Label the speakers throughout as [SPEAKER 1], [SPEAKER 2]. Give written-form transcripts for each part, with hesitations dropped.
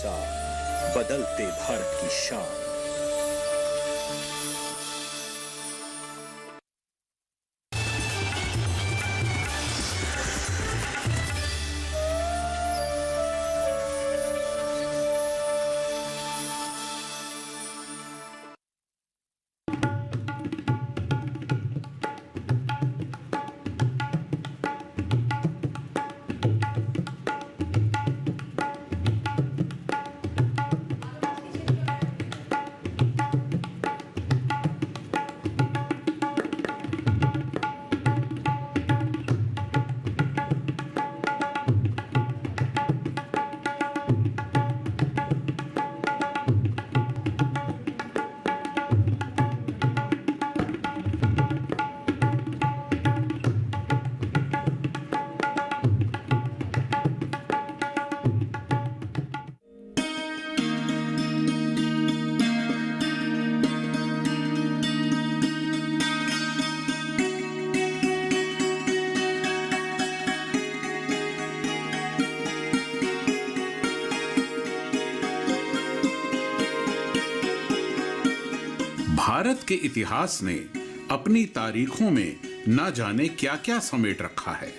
[SPEAKER 1] अनुसार बदलते भारत की शान।
[SPEAKER 2] भारत के इतिहास ने अपनी तारीखों में न जाने क्या क्या समेट रखा है।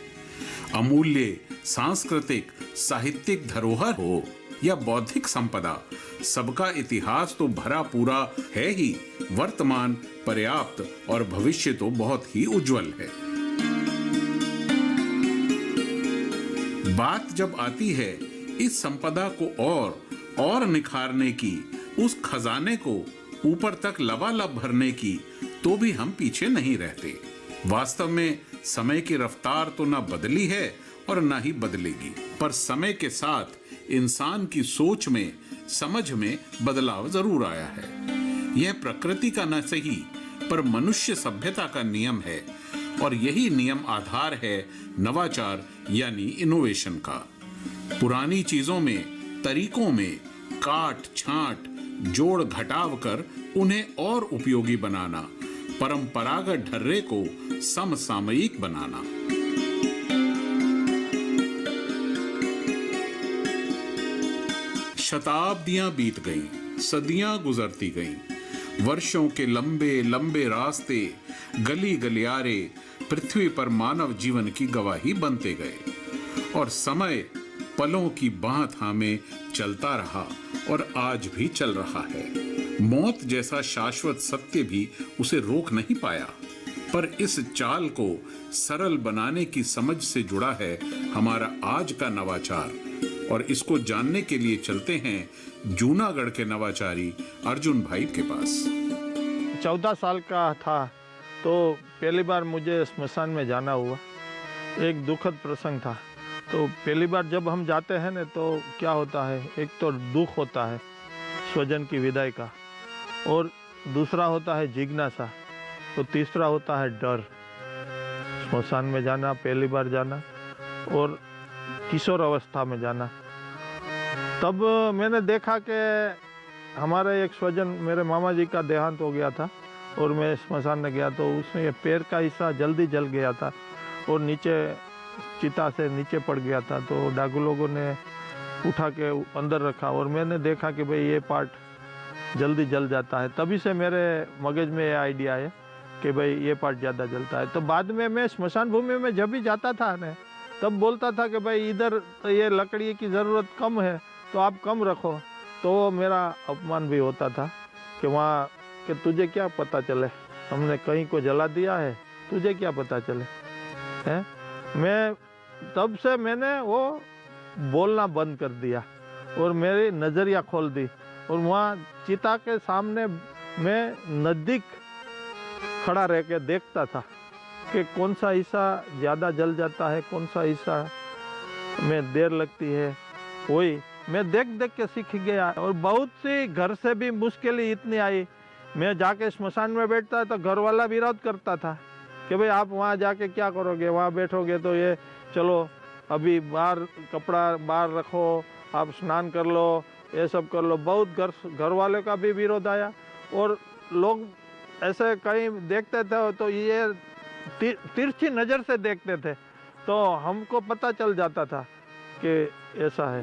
[SPEAKER 2] अमूल्य सांस्कृतिक साहित्यिक धरोहर हो या बौद्धिक संपदा, सबका इतिहास तो भरा पूरा है ही, वर्तमान पर्याप्त और भविष्य तो बहुत ही उज्जवल है। बात जब आती है इस संपदा को और निखारने की, उस खजाने को ऊपर तक लबालब भरने की, तो भी हम पीछे नहीं रहते। वास्तव में समय की रफ्तार तो ना बदली है और ना ही बदलेगी, पर समय के साथ इंसान की सोच में, समझ में बदलाव जरूर आया है। यह प्रकृति का न सही पर मनुष्य सभ्यता का नियम है, और यही नियम आधार है नवाचार यानी इनोवेशन का। पुरानी चीजों में, तरीकों में काट छांट जोड़ घटाव कर उन्हें और उपयोगी बनाना, परंपरागत ढर्रे को समसामयिक बनाना। शताब्दियां बीत गईं, सदियां गुजरती गईं, वर्षों के लंबे लंबे रास्ते, गली गलियारे पृथ्वी पर मानव जीवन की गवाही बनते गए, और समय पलों की बाह थामे चलता रहा और आज भी चल रहा है। मौत जैसा शाश्वत सत्य भी उसे रोक नहीं पाया, पर इस चाल को सरल बनाने की समझ से जुड़ा है हमारा आज का नवाचार, और इसको जानने के लिए चलते हैं जूनागढ़ के नवाचारी अर्जुन भाई के पास।
[SPEAKER 3] 14 साल का था तो पहली बार मुझे स्मशान में जाना हुआ। एक दुखद प्रसंग था। तो पहली बार जब हम जाते हैं ना, तो क्या होता है, एक तो दुख होता है स्वजन की विदाई का, और दूसरा होता है जिज्ञासा, तो तीसरा होता है डर। स्मशान में जाना, पहली बार जाना, और किशोर अवस्था में जाना। तब मैंने देखा कि हमारा एक स्वजन, मेरे मामा जी का देहांत हो गया था, और मैं स्मशान में गया तो उसमें पैर का हिस्सा जल्दी जल गया था और नीचे चिता से नीचे पड़ गया था। तो डाकू लोगों ने उठा के अंदर रखा, और मैंने देखा कि भाई ये पार्ट जल्दी जल जाता है। तभी से मेरे मगज में ये आइडिया है कि भाई ये पार्ट ज़्यादा जलता है। तो बाद में मैं स्मशान भूमि में जब भी जाता था ना, तब बोलता था कि भाई इधर तो ये लकड़ी की ज़रूरत कम है तो आप कम रखो। तो मेरा अपमान भी होता था कि वहाँ कि तुझे क्या पता चले, हमने कहीं को जला दिया है, तुझे क्या पता चले हैं। मैं तब से मैंने वो बोलना बंद कर दिया और मेरी नज़रिया खोल दी, और वहाँ चिता के सामने मैं नज़दीक खड़ा रह के देखता था कि कौन सा हिस्सा ज़्यादा जल जाता है, कौन सा हिस्सा में देर लगती है। वही मैं देख देख के सीख गया, और बहुत सी घर से भी मुश्किलें इतनी आई। मैं जाके स्मशान में बैठता तो घर वाला विरोध करता था कि भाई आप वहाँ जाके क्या करोगे, वहाँ बैठोगे तो ये चलो अभी बाहर कपड़ा बाहर रखो, आप स्नान कर लो, ये सब कर लो। बहुत घर वाले का भी विरोध आया, और लोग ऐसे कहीं देखते थे तो ये तिरछी नज़र से देखते थे, तो हमको पता चल जाता था कि ऐसा है।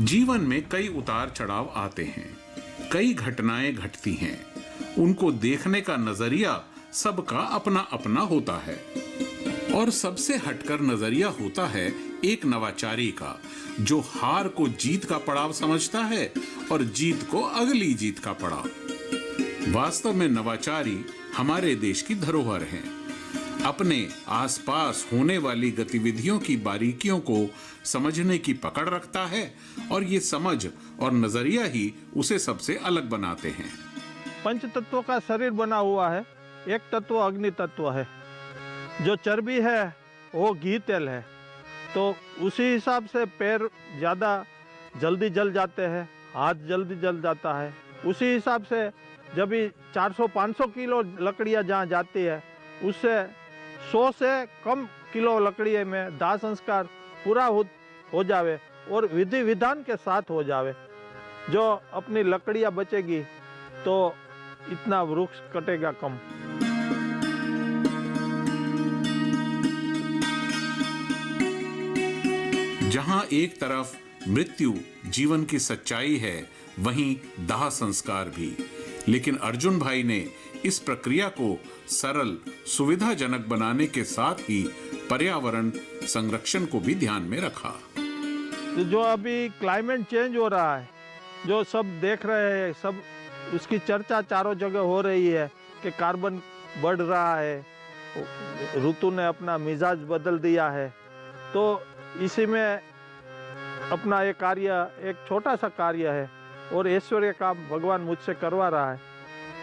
[SPEAKER 2] जीवन में कई उतार चढ़ाव आते हैं, कई घटनाएं घटती हैं। उनको देखने का नजरिया सबका अपना अपना होता है और सबसे हटकर नजरिया होता है एक नवाचारी का, जो हार को जीत का पड़ाव समझता है और जीत को अगली जीत का पड़ाव। वास्तव में नवाचारी हमारे देश की धरोहर हैं। अपने आसपास होने वाली गतिविधियों की बारीकियों को समझने की पकड़ रखता है और ये समझ और नजरिया ही उसे सबसे अलग बनाते हैं।
[SPEAKER 3] पंच तत्वों का शरीर बना हुआ है। एक तत्व अग्नि तत्व है, जो चर्बी है वो घी तेल है, तो उसी हिसाब से पैर ज़्यादा जल्दी जल जाते हैं, हाथ जल्दी जल जाता है। उसी हिसाब से जब भी 400-500 किलो लकड़ियाँ जहाँ जाती है, उससे 100 से कम किलो लकड़ी में दाह संस्कार पूरा हो जावे और विधि विधान के साथ हो जावे, जो अपनी लकड़ियाँ बचेगी तो इतना वृक्ष कटेगा कम।
[SPEAKER 2] जहां एक तरफ मृत्यु जीवन की सच्चाई है, वहीं दाह संस्कार भी। लेकिन अर्जुन भाई ने इस प्रक्रिया को सरल, सुविधाजनक बनाने के साथ ही पर्यावरण संरक्षण को भी ध्यान में रखा।
[SPEAKER 3] जो अभी क्लाइमेट चेंज हो रहा है, जो सब देख रहे हैं, सब उसकी चर्चा चारों जगह हो रही है कि कार्बन बढ़ रहा है, ऋतु ने अपना मिजाज बदल दिया है। तो इसी में अपना ये कार्य एक छोटा सा कार्य है और ऐश्वर्य का भगवान मुझसे करवा रहा है,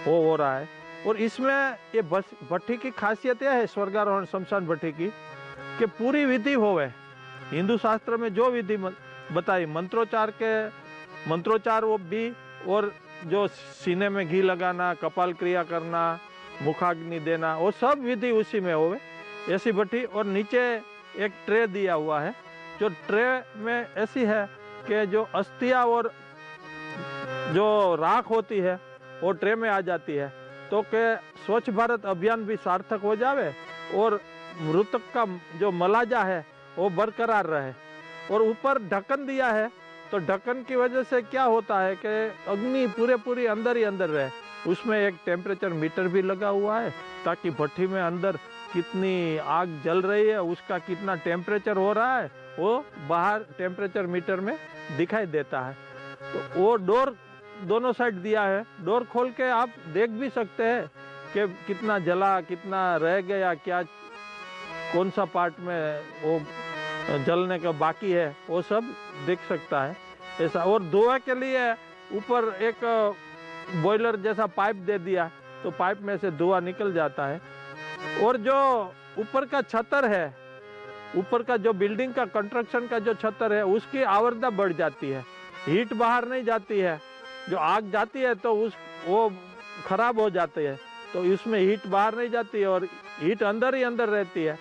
[SPEAKER 3] वो हो रहा है। और इसमें ये भट्टी की खासियत यह है, स्वर्गारोहण शमशान भट्टी की, कि पूरी विधि होवे। हिंदू शास्त्र में जो विधि बताई, मंत्रोच्चार वो भी, और जो सीने में घी लगाना, कपाल क्रिया करना, मुखाग्नि देना, वो सब विधि उसी में होवे, ऐसी भट्टी। और नीचे एक ट्रे दिया हुआ है, जो ट्रे में ऐसी है कि जो अस्थियाँ और जो राख होती है वो ट्रे में आ जाती है, तो कि स्वच्छ भारत अभियान भी सार्थक हो जावे और मृतक का जो मलाजा है वो बरकरार रहे। और ऊपर ढक्कन दिया है, तो ढक्कन की वजह से क्या होता है कि अग्नि पूरी अंदर ही अंदर रहे। उसमें एक टेम्परेचर मीटर भी लगा हुआ है, ताकि भट्टी में अंदर कितनी आग जल रही है, उसका कितना टेम्परेचर हो रहा है, वो बाहर टेम्परेचर मीटर में दिखाई देता है। तो वो डोर दोनों साइड दिया है, डोर खोल के आप देख भी सकते हैं कि कितना जला, कितना रह गया, क्या कौन सा पार्ट में वो जलने का बाकी है, वो सब देख सकता है ऐसा। और धुआं के लिए ऊपर एक बॉयलर जैसा पाइप दे दिया, तो पाइप में से धुआं निकल जाता है। और जो ऊपर का छतर है, ऊपर का जो बिल्डिंग का कंस्ट्रक्शन का जो छतर है, उसकी आर्द्रता बढ़ जाती है, हीट बाहर नहीं जाती है। जो आग जाती है तो वो खराब हो जाती है, तो इसमें हीट बाहर नहीं जाती है और हीट अंदर ही अंदर रहती है,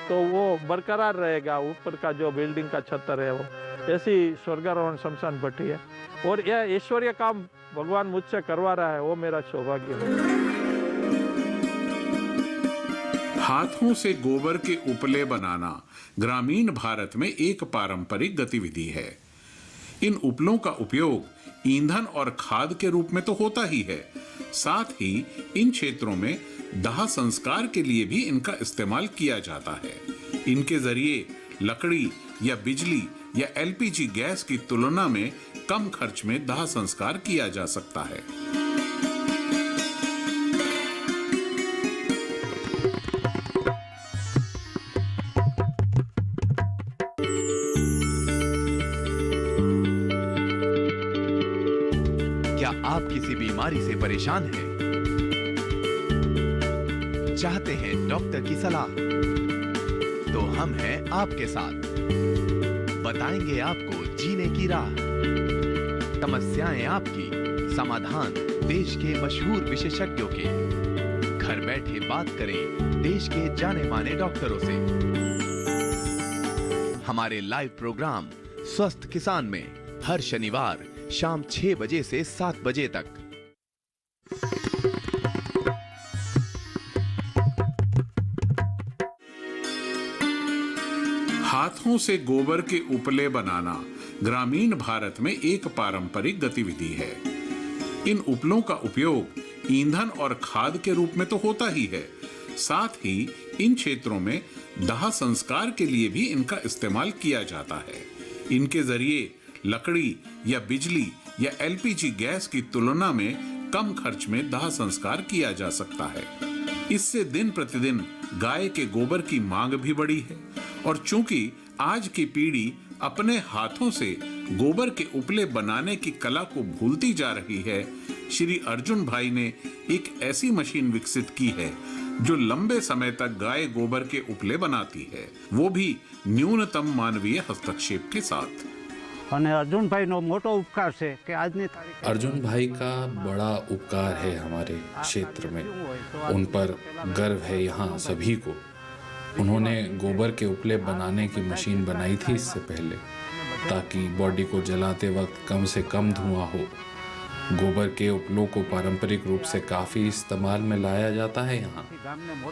[SPEAKER 3] तो वो बरकरार रहेगा। ऊपर का जो बिल्डिंग का छतर है वो, ऐसी स्वर्गारोहण शमशान भट्टी है। और यह ऐश्वर्य काम भगवान मुझसे करवा रहा है, वो मेरा सौभाग्य है।
[SPEAKER 2] हाथों से गोबर के उपले बनाना ग्रामीण भारत में एक पारंपरिक गतिविधि है। इन उपलों का उपयोग ईंधन और खाद के रूप में तो होता ही है, साथ ही इन क्षेत्रों में दाह संस्कार के लिए भी इनका इस्तेमाल किया जाता है। इनके जरिए लकड़ी या बिजली या एलपीजी गैस की तुलना में कम खर्च में दाह संस्कार किया जा सकता है।
[SPEAKER 4] क्या आप किसी बीमारी से परेशान हैं? चाहते हैं डॉक्टर की सलाह? तो हम हैं आपके साथ, बताएंगे आपको जीने की राह। समस्याएं आपकी, समाधान देश के मशहूर विशेषज्ञों के। घर बैठे बात करें देश के जाने माने डॉक्टरों से। हमारे लाइव प्रोग्राम स्वस्थ किसान में हर शनिवार शाम 6 बजे से 7 बजे तक।
[SPEAKER 2] हाथों से गोबर के उपले बनाना ग्रामीण भारत में एक पारंपरिक गतिविधि है। इन उपलों का उपयोग ईंधन और खाद के रूप में तो होता ही है, साथ ही इन क्षेत्रों में दाह संस्कार के लिए भी इनका इस्तेमाल किया जाता है। इनके जरिए लकड़ी या बिजली या एलपीजी गैस की तुलना में कम खर्च में दाह संस्कार किया जा सकता है। इससे दिन प्रतिदिन गाय के गोबर की मांग भी बढ़ी है और चूंकि आज की पीढ़ी अपने हाथों से गोबर के उपले बनाने की कला को भूलती जा रही है, श्री अर्जुन भाई ने एक ऐसी मशीन विकसित की है जो लंबे समय तक गाय गोबर के उपले बनाती है, वो भी न्यूनतम मानवीय हस्तक्षेप के साथ।
[SPEAKER 5] અને અર્જુનભાઈનો મોટો ઉપકાર છે કે આજની તારીખે
[SPEAKER 6] अर्जुन भाई का बड़ा उपकार है हमारे क्षेत्र में, उन पर गर्व है यहाँ सभी को। उन्होंने गोबर के उपले बनाने की मशीन बनाई थी इससे पहले, ताकि बॉडी को जलाते वक्त कम से कम धुआं हो। गोबर के उपलों को पारंपरिक रूप से काफ़ी इस्तेमाल में लाया जाता है यहाँ,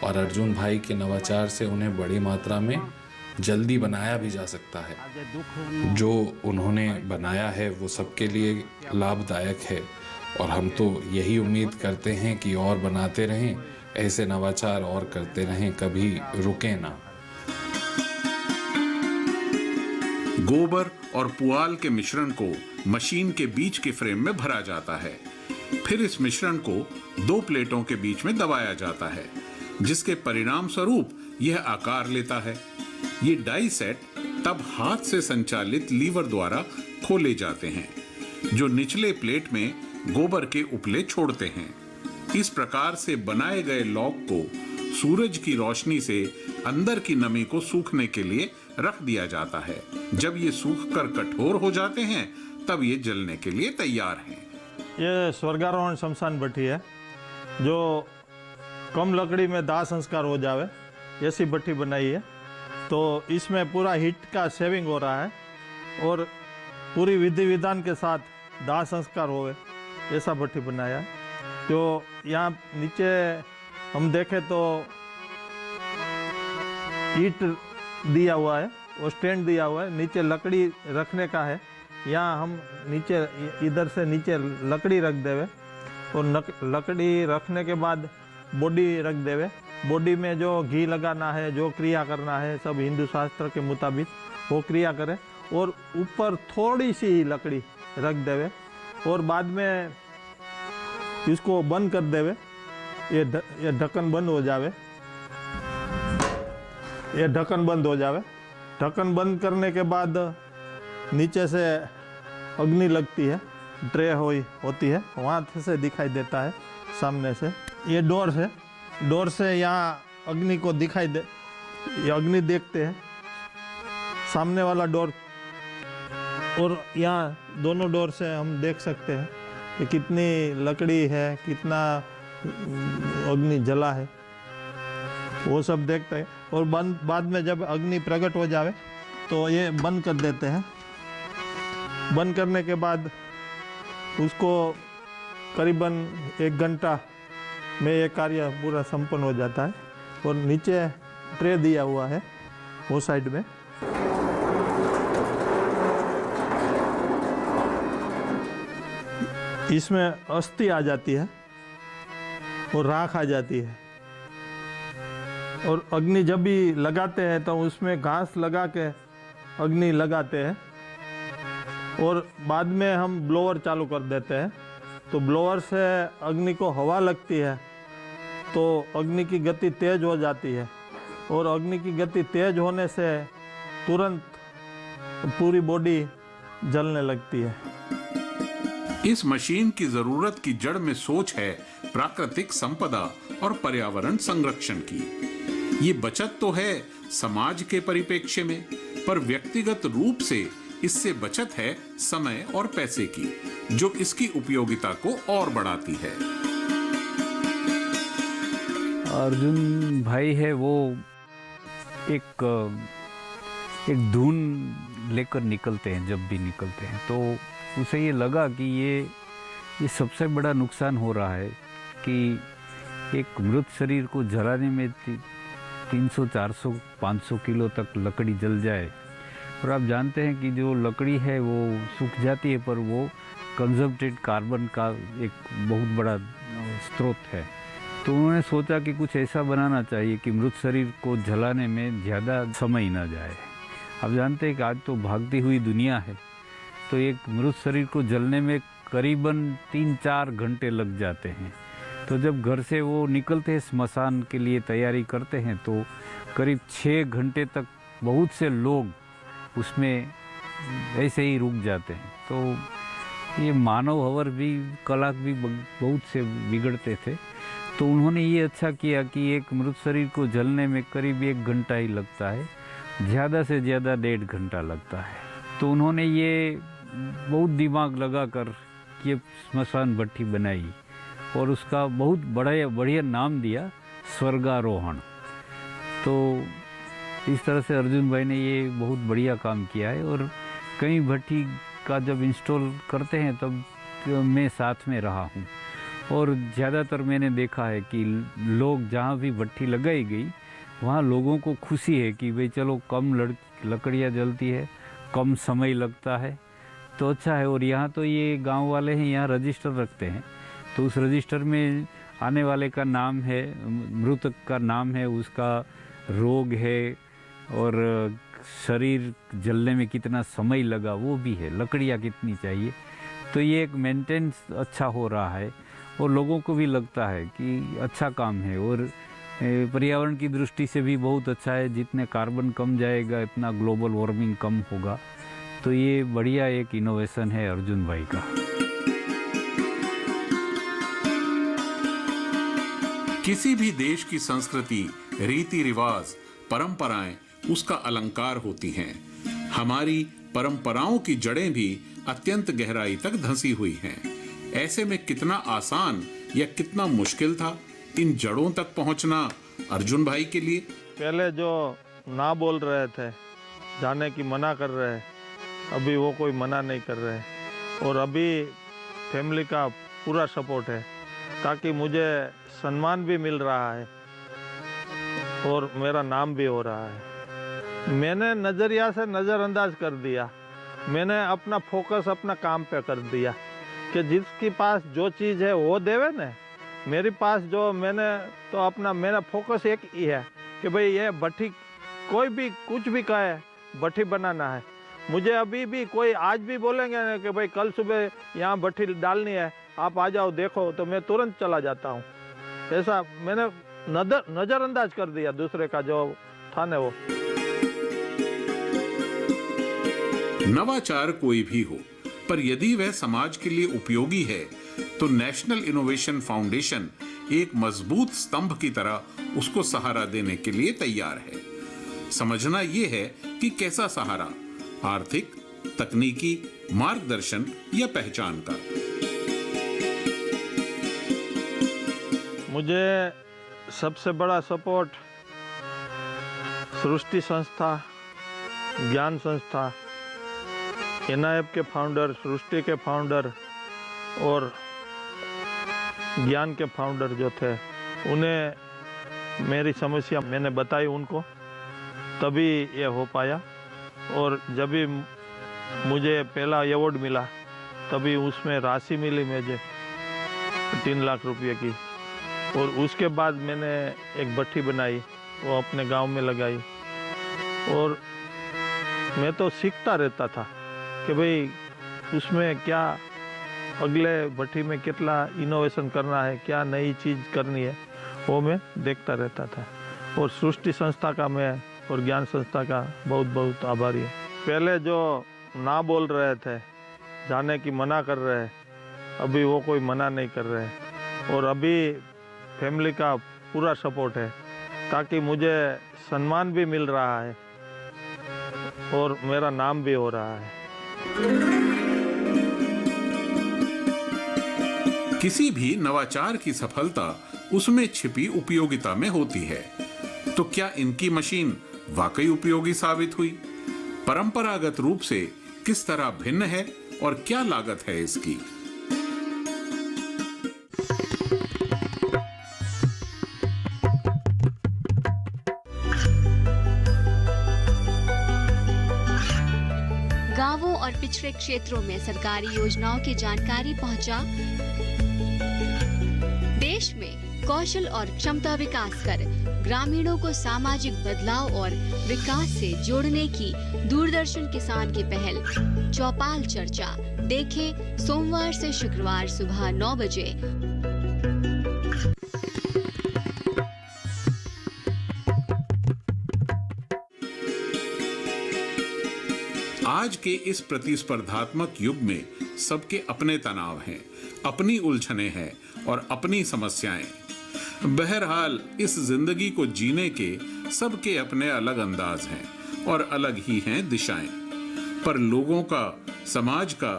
[SPEAKER 6] और अर्जुन भाई के नवाचार से उन्हें बड़ी मात्रा में जल्दी बनाया भी जा सकता है। जो उन्होंने बनाया है वो सबके लिए लाभदायक है, और हम तो यही उम्मीद करते हैं कि और बनाते रहें, ऐसे नवाचार और करते रहें, कभी रुके ना।
[SPEAKER 2] गोबर और पुआल के मिश्रण को मशीन के बीच के फ्रेम में भरा जाता है। फिर इस मिश्रण को 2 प्लेटों के बीच में दबाया जाता है, जिसके परिणाम स्वरूप यह आकार लेता है। ये डाई सेट तब हाथ से संचालित लीवर द्वारा खोले जाते हैं, जो निचले प्लेट में गोबर के उपले छोड़ते हैं। इस प्रकार से बनाए गए लॉक को सूरज की रोशनी से अंदर की नमी को सूखने के लिए रख दिया जाता है। जब ये सूखकर कठोर हो जाते हैं तब ये जलने के लिए तैयार हैं।
[SPEAKER 3] ये स्वर्गारोहण शमशान भट्टी है, जो कम लकड़ी में दाह संस्कार हो जावे ऐसी भट्टी बनाई है। तो इसमें पूरा हीट का सेविंग हो रहा है और पूरी विधि विधान के साथ दाह संस्कार होवे ऐसा भट्टी बनाया है। जो यहाँ नीचे हम देखें तो ईंट दिया हुआ है और स्टैंड दिया हुआ है, नीचे लकड़ी रखने का है। यहाँ हम नीचे इधर से नीचे लकड़ी रख देवे और लकड़ी रखने के बाद बॉडी रख देवे। बॉडी में जो घी लगाना है, जो क्रिया करना है, सब हिंदू शास्त्र के मुताबिक वो क्रिया करे और ऊपर थोड़ी सी लकड़ी रख देवे और बाद में इसको बंद कर देवे। ये ढक्कन बंद हो जावे, ये ढक्कन बंद हो जावे। ढक्कन बंद करने के बाद नीचे से अग्नि लगती है, ट्रे होती है, वहाँ से दिखाई देता है सामने से। ये डोर से यहाँ अग्नि को दिखाई दे, ये अग्नि देखते हैं सामने वाला डोर, और यहाँ दोनों डोर से हम देख सकते हैं कि कितनी लकड़ी है, कितना अग्नि जला है, वो सब देखते हैं। और बाद में जब अग्नि प्रकट हो जावे तो ये बंद कर देते हैं। बंद करने के बाद उसको करीबन 1 घंटा में ये कार्य पूरा संपन्न हो जाता है। और नीचे ट्रे दिया हुआ है वो साइड में। इसमें अस्थि आ जाती है और राख आ जाती है। और अग्नि जब भी लगाते हैं तो उसमें घास लगा के अग्नि लगाते हैं और बाद में हम ब्लोअर चालू कर देते हैं। तो ब्लोअर से अग्नि को हवा लगती है तो अग्नि की गति तेज हो जाती है और अग्नि की गति तेज होने से तुरंत पूरी बॉडी जलने लगती है।
[SPEAKER 2] इस मशीन की जरूरत की जड़ में सोच है प्राकृतिक संपदा और पर्यावरण संरक्षण की। ये बचत तो है समाज के परिप्रेक्ष्य में, पर व्यक्तिगत रूप से इससे बचत है समय और पैसे की, जो इसकी उपयोगिता को और बढ़ाती है।
[SPEAKER 7] अर्जुन भाई है वो एक धुन लेकर निकलते हैं। जब भी निकलते हैं तो उसे ये लगा कि ये सबसे बड़ा नुकसान हो रहा है कि एक मृत शरीर को जलाने में 300, 400, 500 किलो तक लकड़ी जल जाए और आप जानते हैं कि जो लकड़ी है वो सूख जाती है, पर वो कंजम्प्टेड कार्बन का एक बहुत बड़ा स्रोत है। तो उन्होंने सोचा कि कुछ ऐसा बनाना चाहिए कि मृत शरीर को जलाने में ज़्यादा समय ना जाए। आप जानते हैं कि आज तो भागती हुई दुनिया है, तो एक मृत शरीर को जलने में करीबन 3-4 घंटे लग जाते हैं। तो जब घर से वो निकलते हैं स्मशान के लिए तैयारी करते हैं, तो करीब 6 घंटे तक बहुत से लोग उसमें ऐसे ही रुक जाते हैं। तो ये मानव हवर भी, कला भी बहुत से बिगड़ते थे। तो उन्होंने ये अच्छा किया कि एक मृत शरीर को जलने में करीब 1 घंटा ही लगता है, ज़्यादा से ज़्यादा 1.5 घंटा लगता है। तो उन्होंने ये बहुत दिमाग लगाकर ये स्मशान भट्टी बनाई और उसका बहुत बढ़िया नाम दिया, स्वर्गारोहण। तो इस तरह से अर्जुन भाई ने ये बहुत बढ़िया काम किया है। और कई भट्टी का जब इंस्टॉल करते हैं तब मैं साथ में रहा हूँ, और ज़्यादातर मैंने देखा है कि लोग जहाँ भी भट्टी लगाई गई वहाँ लोगों को खुशी है कि भाई चलो कम लकड़ियाँ जलती है, कम समय लगता है, तो अच्छा है। और यहाँ तो ये गांव वाले हैं, यहाँ रजिस्टर रखते हैं, तो उस रजिस्टर में आने वाले का नाम है, मृतक का नाम है, उसका रोग है और शरीर जलने में कितना समय लगा वो भी है, लकड़ियाँ कितनी चाहिए। तो ये एक मेंटेनेंस अच्छा हो रहा है और लोगों को भी लगता है कि अच्छा काम है, और पर्यावरण की दृष्टि से भी बहुत अच्छा है। जितने कार्बन कम जाएगा इतना ग्लोबल वार्मिंग कम होगा। तो ये बढ़िया एक इनोवेशन है अर्जुन भाई का।
[SPEAKER 2] किसी भी देश की संस्कृति, रीति रिवाज, परंपराएं उसका अलंकार होती हैं। हमारी परंपराओं की जड़ें भी अत्यंत गहराई तक धंसी हुई हैं। ऐसे में कितना आसान या कितना मुश्किल था इन जड़ों तक पहुंचना अर्जुन भाई के लिए।
[SPEAKER 3] पहले जो ना बोल रहे थे, जाने की मना कर रहे, अभी वो कोई मना नहीं कर रहे। और अभी फैमिली का पूरा सपोर्ट है, ताकि मुझे सम्मान भी मिल रहा है और मेरा नाम भी हो रहा है। मैंने नज़रिया से नज़रअंदाज कर दिया, मैंने अपना फोकस अपना काम पे कर दिया कि जिसके पास जो चीज़ है वो देवे ना। मेरे पास जो मैंने मेरा फोकस एक ही है कि भाई ये भट्टी, कोई भी कुछ भी कहे भट्टी बनाना है। मुझे अभी भी कोई आज भी बोलेंगे ना कि भाई कल सुबह यहाँ भट्टी डालनी है, आप आ जाओ देखो, तो मैं तुरंत चला जाता हूँ। ऐसा मैंने नज़रअंदाज कर दिया दूसरे का जो था ना वो।
[SPEAKER 2] नवाचार कोई भी हो, पर यदि वह समाज के लिए उपयोगी है तो नेशनल इनोवेशन फाउंडेशन एक मजबूत स्तंभ की तरह उसको सहारा देने के लिए तैयार है। समझना यह है कि कैसा सहारा, आर्थिक, तकनीकी, मार्गदर्शन या पहचान का।
[SPEAKER 3] मुझे सबसे बड़ा सपोर्ट सृष्टि संस्था, ज्ञान संस्था, एनआईएफ के फाउंडर, सृष्टि के फाउंडर और ज्ञान के फाउंडर जो थे, उन्हें मेरी समस्या मैंने बताई उनको, तभी ये हो पाया। और जब भी मुझे पहला अवार्ड मिला तभी उसमें राशि मिली मुझे 3 लाख रुपए की। और उसके बाद मैंने एक भट्टी बनाई, वो अपने गांव में लगाई। और मैं तो सीखता रहता था कि भाई उसमें क्या अगले भट्टी में कितना इनोवेशन करना है, क्या नई चीज़ करनी है, वो मैं देखता रहता था। और सृष्टि संस्था का मैं और ज्ञान संस्था का बहुत बहुत आभारी है। पहले जो ना बोल रहे थे, जाने की मना कर रहे, अभी वो कोई मना नहीं कर रहे। और अभी फैमिली का पूरा सपोर्ट है, ताकि मुझे सम्मान भी मिल रहा है और मेरा नाम भी हो रहा है।
[SPEAKER 2] किसी भी नवाचार की सफलता उसमें छिपी उपयोगिता में होती है। तो क्या इनकी मशीन वाकई उपयोगी साबित हुई? परंपरागत रूप से किस तरह भिन्न है और क्या लागत है इसकी?
[SPEAKER 8] और पिछड़े क्षेत्रों में सरकारी योजनाओं की जानकारी पहुंचा। देश में कौशल और क्षमता विकास कर ग्रामीणों को सामाजिक बदलाव और विकास से जोड़ने की दूरदर्शन किसान की पहल चौपाल चर्चा देखें सोमवार से शुक्रवार सुबह 9 बजे।
[SPEAKER 2] आज के इस प्रतिस्पर्धात्मक युग में सबके अपने तनाव हैं, अपनी उलझनें हैं और अपनी समस्याएं। बहरहाल इस जिंदगी को जीने के सबके अपने अलग अंदाज हैं और अलग ही हैं दिशाएं। पर लोगों का, समाज का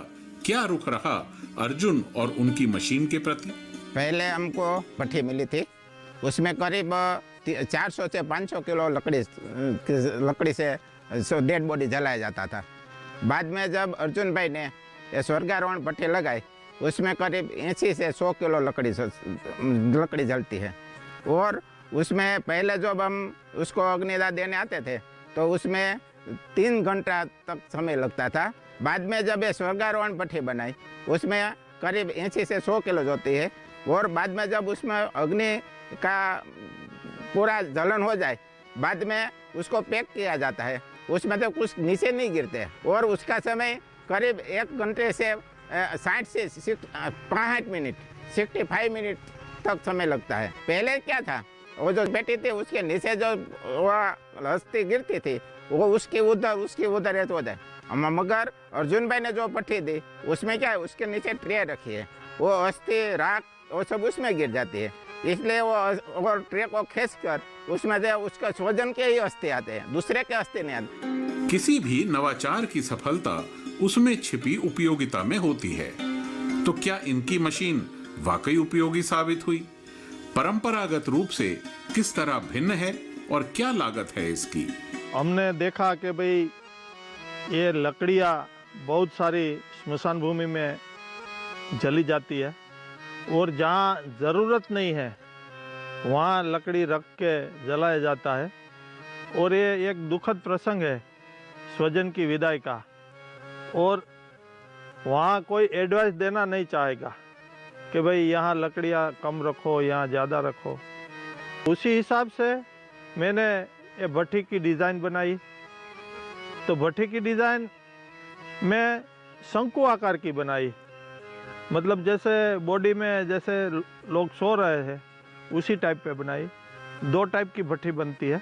[SPEAKER 2] क्या रुख रहा अर्जुन और उनकी मशीन के प्रति?
[SPEAKER 9] पहले हमको भट्ठी मिली थी, उसमें करीब 400 से 500 किलो लकड़ी से डेड बॉडी जलाया जाता था। बाद में जब अर्जुन भाई ने ये स्वर्गारोहण भट्ठी लगाई, उसमें करीब 80 से 100 किलो लकड़ी जलती है। और उसमें पहले जब हम उसको अग्निदाह देने आते थे तो उसमें 3 घंटा तक समय लगता था। बाद में जब ये स्वर्गारोहण भट्ठी बनाई, उसमें करीब 80 से 100 किलो होती है। और बाद में जब उसमें अग्नि का पूरा जलन हो जाए, बाद में उसको पैक किया जाता है, उसमें तो कुछ नीचे नहीं गिरते और उसका समय करीब 1 घंटे से 60 से 65 मिनट 65 मिनट तक समय लगता है। पहले क्या था, वो जो पेटी थी उसके नीचे जो वो अस्थि गिरती थी वो उसके उधर रहते हो जाए। मगर अर्जुन भाई ने जो भट्ठी दी उसमें क्या है, उसके नीचे ट्रे रखी है, वो अस्थि राख वो सब उसमें गिर जाती है। इसलिए वो ट्रे को खींचकर उसमें से उसका स्वजन के ही अस्थि आते हैं, दूसरे के अस्थि नहीं आते।
[SPEAKER 2] किसी भी नवाचार की सफलता उसमें छिपी उपयोगिता में होती है। तो क्या इनकी मशीन वाकई उपयोगी साबित हुई? परंपरागत रूप से किस तरह भिन्न है और क्या लागत है इसकी?
[SPEAKER 3] हमने देखा कि भाई ये लकड़ियाँ बहुत सारी स्मशान भूमि में जली जाती है और जहाँ ज़रूरत नहीं है वहाँ लकड़ी रख के जलाया जाता है। और ये एक दुखद प्रसंग है स्वजन की विदाई का, और वहाँ कोई एडवाइस देना नहीं चाहेगा कि भाई यहाँ लकड़ियाँ कम रखो, यहाँ ज़्यादा रखो। उसी हिसाब से मैंने ये भट्ठी की डिज़ाइन बनाई। तो भट्ठी की डिज़ाइन मैं शंकु आकार की बनाई, मतलब जैसे बॉडी में जैसे लोग सो रहे हैं उसी टाइप पे बनाई। 2 टाइप की भट्ठी बनती है,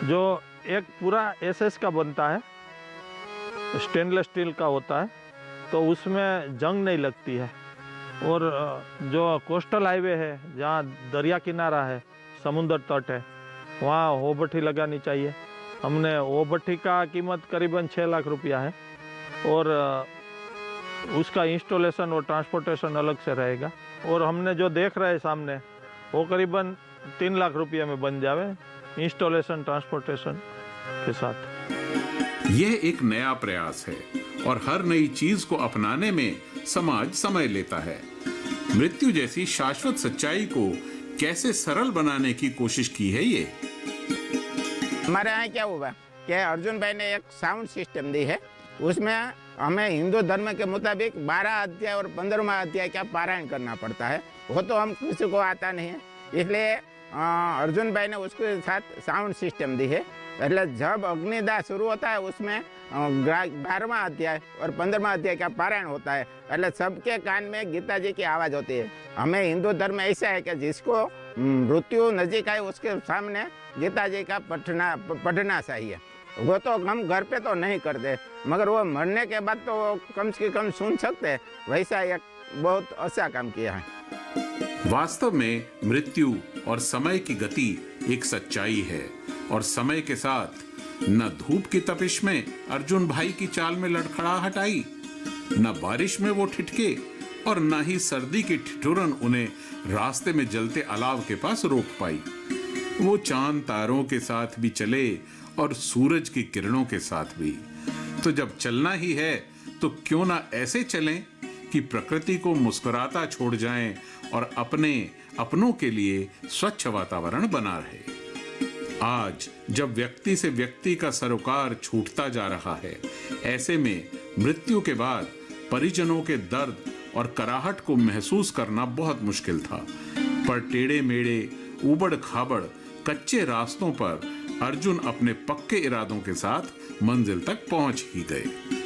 [SPEAKER 3] जो एक पूरा एसएस का बनता है, स्टेनलेस स्टील का होता है, तो उसमें जंग नहीं लगती है। और जो कोस्टल हाईवे है, जहाँ दरिया किनारा है, समुद्र तट है, वहाँ वो भट्ठी लगानी चाहिए। हमने वो भट्ठी का कीमत करीबन 6 लाख रुपया है और उसका इंस्टॉलेशन और ट्रांसपोर्टेशन अलग से रहेगा। और हमने जो देख रहे हैं सामने वो करीबन 3 लाख रुपये में बन जावे, इंस्टॉलेशन ट्रांसपोर्टेशन के साथ।
[SPEAKER 2] यह एक नया प्रयास है और हर नई चीज को अपनाने में समाज समय लेता है। मृत्यु जैसी शाश्वत सच्चाई को कैसे सरल बनाने की कोशिश की है ये?
[SPEAKER 9] हमारे यहाँ क्या हुआ कि अर्जुन भाई ने एक साउंड सिस्टम दी है, उसमें हमें हिंदू धर्म के मुताबिक 12 अध्याय और 15वां अध्याय का पारायण करना पड़ता है। वो तो हम किसी को आता नहीं है, इसलिए अर्जुन भाई ने उसके साथ साउंड सिस्टम दी है। એટલે जब अग्निदाह शुरू होता है उसमें 12वां अध्याय और 15वां अध्याय का पारायण होता है, એટલે सबके कान में गीता जी की आवाज़ होती है। हमें हिंदू धर्म में ऐसा है कि जिसको मृत्यु नजीक आए उसके सामने गीता जी का पढ़ना चाहिए। वो तो हम घर पे तो नहीं करते, मगर वो मरने के बाद तो वो कम से कम सुन सकते हैं। वैसा एक बहुत अच्छा काम किया है।
[SPEAKER 2] वास्तव में मृत्यु और समय की गति एक सच्चाई है और समय के साथ न धूप की तपिश में अर्जुन भाई की चाल में लड़खड़ाहट आई, न बारिश में वो ठिठके और न ही सर्दी की ठिठुरन उन्हें रास्ते में जलते अलाव के पास रोक पाई। वो चांद तारों के साथ भी चले और सूरज की किरणों के साथ भी। तो जब चलना ही है तो क्यों ना ऐसे चलें कि प्रकृति को मुस्कुराता छोड़ जाएं और अपनों के लिए स्वच्छ वातावरण बना रहे। आज जब व्यक्ति से व्यक्ति का सरोकार छूटता जा रहा है, ऐसे में मृत्यु के बाद परिजनों के दर्द और कराहट को महसूस करना बहुत मुश्किल था, पर टेढ़े मेढ़े ऊबड़ खाबड़ कच्चे रास्तों पर अर्जुन अपने पक्के इरादों के साथ मंजिल तक पहुंच ही गए।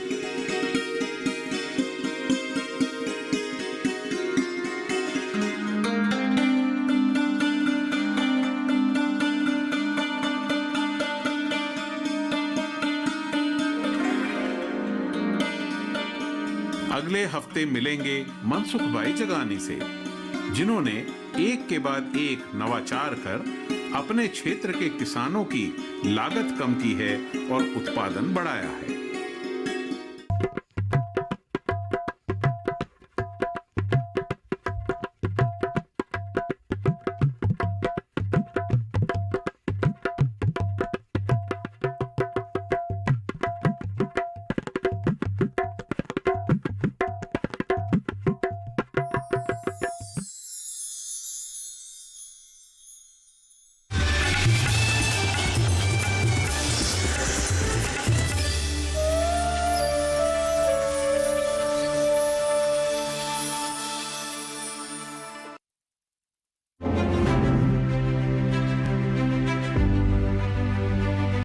[SPEAKER 2] अगले हफ्ते मिलेंगे मनसुख भाई जगानी से, जिन्होंने एक के बाद एक नवाचार कर अपने क्षेत्र के किसानों की लागत कम की है और उत्पादन बढ़ाया है।